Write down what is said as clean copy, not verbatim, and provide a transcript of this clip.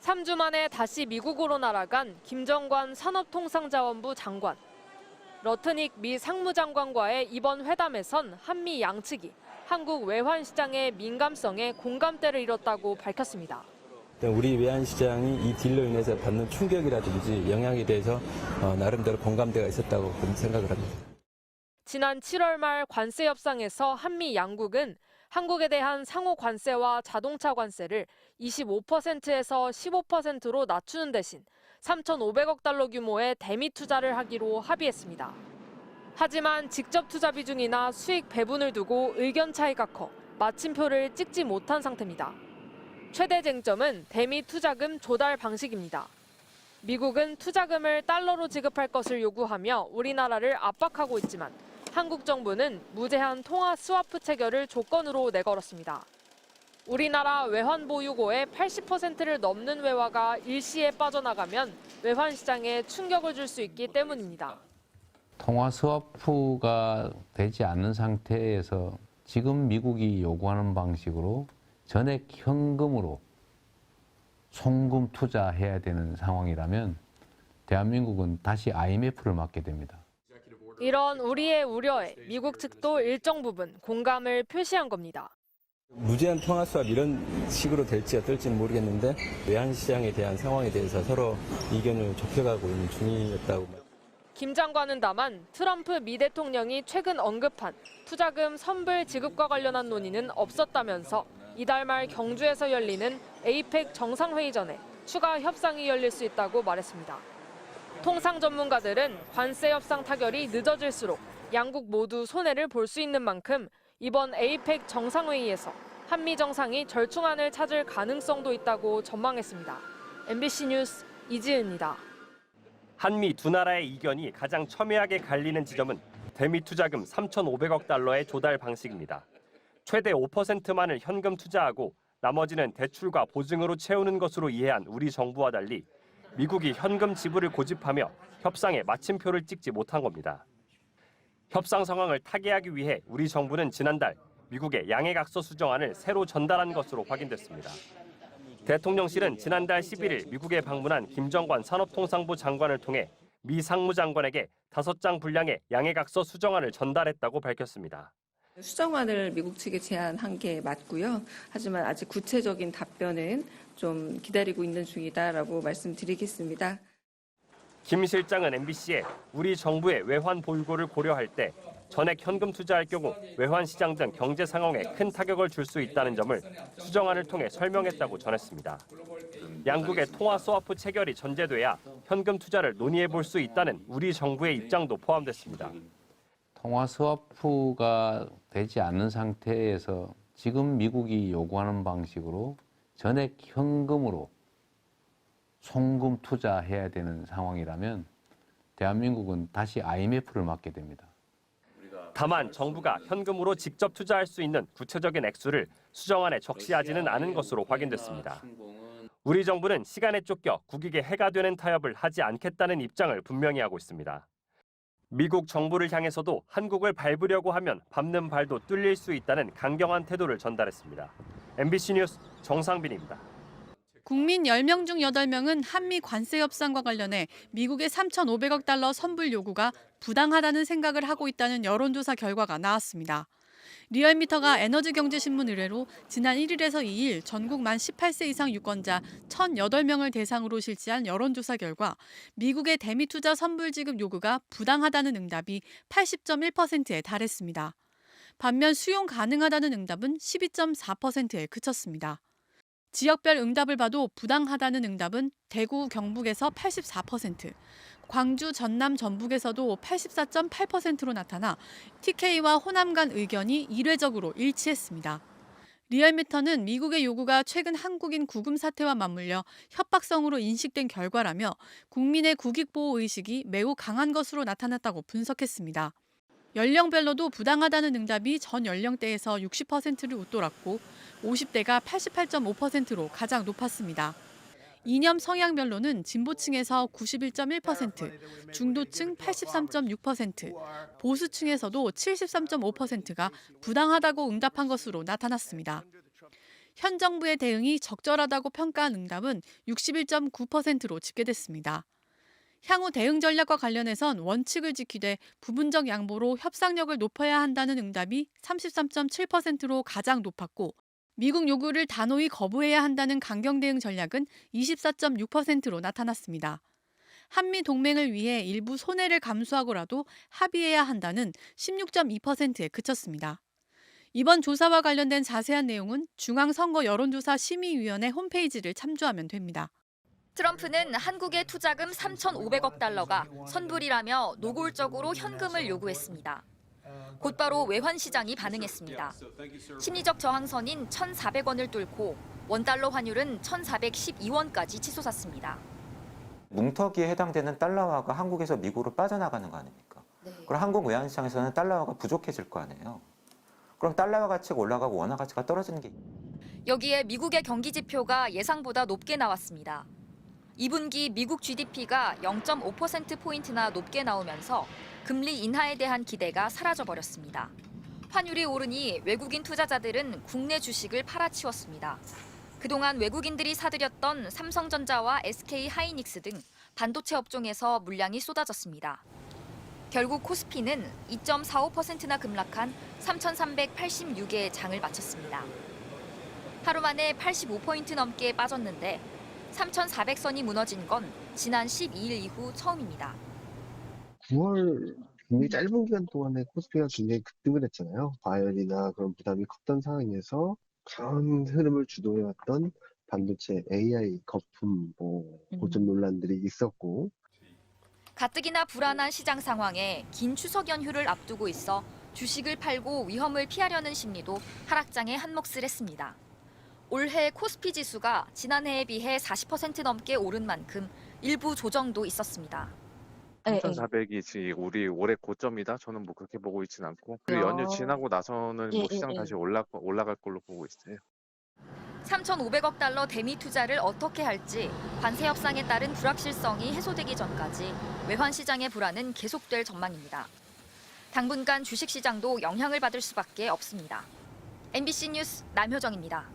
3주 만에 다시 미국으로 날아간 김정관 산업통상자원부 장관. 러트닉 미 상무장관과의 이번 회담에선 한미 양측이 한국 외환시장의 민감성에 공감대를 이뤘다고 밝혔습니다. 우리 외환시장이 이 딜로 인해서 받는 충격이라든지 영향에 대해서 나름대로 공감대가 있었다고 생각을 합니다. 지난 7월 말 관세 협상에서 한미 양국은 한국에 대한 상호 관세와 자동차 관세를 25%에서 15%로 낮추는 대신 3,500억 달러 규모의 대미 투자를 하기로 합의했습니다. 하지만 직접 투자 비중이나 수익 배분을 두고 의견 차이가 커 마침표를 찍지 못한 상태입니다. 최대 쟁점은 대미 투자금 조달 방식입니다. 미국은 투자금을 달러로 지급할 것을 요구하며 우리나라를 압박하고 있지만 한국 정부는 무제한 통화 스와프 체결을 조건으로 내걸었습니다. 우리나라 외환 보유고의 80%를 넘는 외화가 일시에 빠져나가면 외환 시장에 충격을 줄 수 있기 때문입니다. 통화 스와프가 되지 않는 상태에서 지금 미국이 요구하는 방식으로 전액 현금으로 송금 투자해야 되는 상황이라면 대한민국은 다시 IMF를 맞게 됩니다. 이런 우리의 우려에 미국 측도 일정 부분 공감을 표시한 겁니다. 무제한 통화 수합 이런 식으로 될지 어떨지는 모르겠는데 외환시장에 대한 상황에 대해서 서로 의견을 좁혀가고 있는 중이었다고. 김 장관은 다만 트럼프 미 대통령이 최근 언급한 투자금 선불 지급과 관련한 논의는 없었다면서 이달 말 경주에서 열리는 에이펙 정상회의 전에 추가 협상이 열릴 수 있다고 말했습니다. 통상 전문가들은 관세 협상 타결이 늦어질수록 양국 모두 손해를 볼 수 있는 만큼 이번 에이펙 정상회의에서 한미 정상이 절충안을 찾을 가능성도 있다고 전망했습니다. MBC 뉴스 이지은입니다. 한미 두 나라의 이견이 가장 첨예하게 갈리는 지점은 대미 투자금 3,500억 달러의 조달 방식입니다. 최대 5%만을 현금 투자하고 나머지는 대출과 보증으로 채우는 것으로 이해한 우리 정부와 달리 미국이 현금 지불을 고집하며 협상에 마침표를 찍지 못한 겁니다. 협상 상황을 타개하기 위해 우리 정부는 지난달 미국에 양해각서 수정안을 새로 전달한 것으로 확인됐습니다. 대통령실은 지난달 11일 미국에 방문한 김정관 산업통상부 장관을 통해 미 상무장관에게 5장 분량의 양해각서 수정안을 전달했다고 밝혔습니다. 수정안을 미국 측에 제안한 게 맞고요. 하지만 아직 구체적인 답변은 좀 기다리고 있는 중이다라고 말씀드리겠습니다. 김 실장은 MBC에 우리 정부의 외환 보유고를 고려할 때 전액 현금 투자할 경우 외환 시장 등 경제 상황에 큰 타격을 줄 수 있다는 점을 수정안을 통해 설명했다고 전했습니다. 양국의 통화 스와프 체결이 전제돼야 현금 투자를 논의해 볼 수 있다는 우리 정부의 입장도 포함됐습니다. 통화 스와프가 되지 않는 상태에서 지금 미국이 요구하는 방식으로 전액 현금으로 송금 투자해야 되는 상황이라면 대한민국은 다시 IMF를 맞게 됩니다. 다만 정부가 현금으로 직접 투자할 수 있는 구체적인 액수를 수정안에 적시하지는 않은 것으로 확인됐습니다. 우리 정부는 시간에 쫓겨 국익에 해가 되는 타협을 하지 않겠다는 입장을 분명히 하고 있습니다. 미국 정부를 향해서도 한국을 밟으려고 하면 밟는 발도 뚫릴 수 있다는 강경한 태도를 전달했습니다. MBC 뉴스 정상빈입니다. 국민 10명 중 8명은 한미 관세 협상과 관련해 미국의 3,500억 달러 선불 요구가 부당하다는 생각을 하고 있다는 여론조사 결과가 나왔습니다. 리얼미터가 에너지경제신문 의뢰로 지난 1일에서 2일 전국 만 18세 이상 유권자 1,008명을 대상으로 실시한 여론조사 결과 미국의 대미 투자 선불 지급 요구가 부당하다는 응답이 80.1%에 달했습니다. 반면 수용 가능하다는 응답은 12.4%에 그쳤습니다. 지역별 응답을 봐도 부당하다는 응답은 대구, 경북에서 84%, 광주, 전남, 전북에서도 84.8%로 나타나 TK와 호남 간 의견이 이례적으로 일치했습니다. 리얼미터는 미국의 요구가 최근 한국인 구금 사태와 맞물려 협박성으로 인식된 결과라며 국민의 국익보호 의식이 매우 강한 것으로 나타났다고 분석했습니다. 연령별로도 부당하다는 응답이 전 연령대에서 60%를 웃돌았고 50대가 88.5%로 가장 높았습니다. 이념 성향별로는 진보층에서 91.1%, 중도층 83.6%, 보수층에서도 73.5%가 부당하다고 응답한 것으로 나타났습니다. 현 정부의 대응이 적절하다고 평가한 응답은 61.9%로 집계됐습니다. 향후 대응 전략과 관련해선 원칙을 지키되 부분적 양보로 협상력을 높여야 한다는 응답이 33.7%로 가장 높았고 미국 요구를 단호히 거부해야 한다는 강경 대응 전략은 24.6%로 나타났습니다. 한미 동맹을 위해 일부 손해를 감수하고라도 합의해야 한다는 16.2%에 그쳤습니다. 이번 조사와 관련된 자세한 내용은 중앙선거 여론조사 심의위원회 홈페이지를 참조하면 됩니다. 트럼프는 한국의 투자금 3,500억 달러가 선불이라며 노골적으로 현금을 요구했습니다. 곧바로 외환시장이 반응했습니다. 심리적 저항선인 1,400원을 뚫고 원달러 환율은 1,412원까지 치솟았습니다. 뭉터기에 해당되는 달러화가 한국에서 미국으로 빠져나가는 거 아닙니까? 그럼 한국 외환시장에서는 달러화가 부족해질 거 아니에요. 그럼 달러화 가치가 올라가고 원화 가치가 떨어지는 게. 여기에 미국의 경기 지표가 예상보다 높게 나왔습니다. 2분기 미국 GDP가 0.5%포인트나 높게 나오면서 금리 인하에 대한 기대가 사라져버렸습니다. 환율이 오르니 외국인 투자자들은 국내 주식을 팔아치웠습니다. 그동안 외국인들이 사들였던 삼성전자와 SK하이닉스 등 반도체 업종에서 물량이 쏟아졌습니다. 결국 코스피는 2.45%나 급락한 3,386의 장을 마쳤습니다. 하루 만에 85포인트 넘게 빠졌는데 3,400선이 무너진 건 지난 12일 이후 처음입니다. 9월 굉장히 짧은 기간 동안에 코스피가 굉장히 급등을 했잖아요. 과열이나 그런 부담이 컸던 상황에서 강한 흐름을 주도해왔던 반도체, AI, 거품, 고점 논란들이 있었고. 가뜩이나 불안한 시장 상황에 긴 추석 연휴를 앞두고 있어 주식을 팔고 위험을 피하려는 심리도 하락장에 한몫을 했습니다. 올해 코스피 지수가 지난해에 비해 40% 넘게 오른 만큼 일부 조정도 있었습니다. 3,400이 우리 올해 고점이다. 저는 뭐 그렇게 보고 있지는 않고 그리고 연휴 지나고 나서는 뭐 시장 다시 올라갈 걸로 보고 있어요. 3,500억 달러 대미 투자를 어떻게 할지 관세 협상에 따른 불확실성이 해소되기 전까지 외환 시장의 불안은 계속될 전망입니다. 당분간 주식 시장도 영향을 받을 수밖에 없습니다. MBC 뉴스 남효정입니다.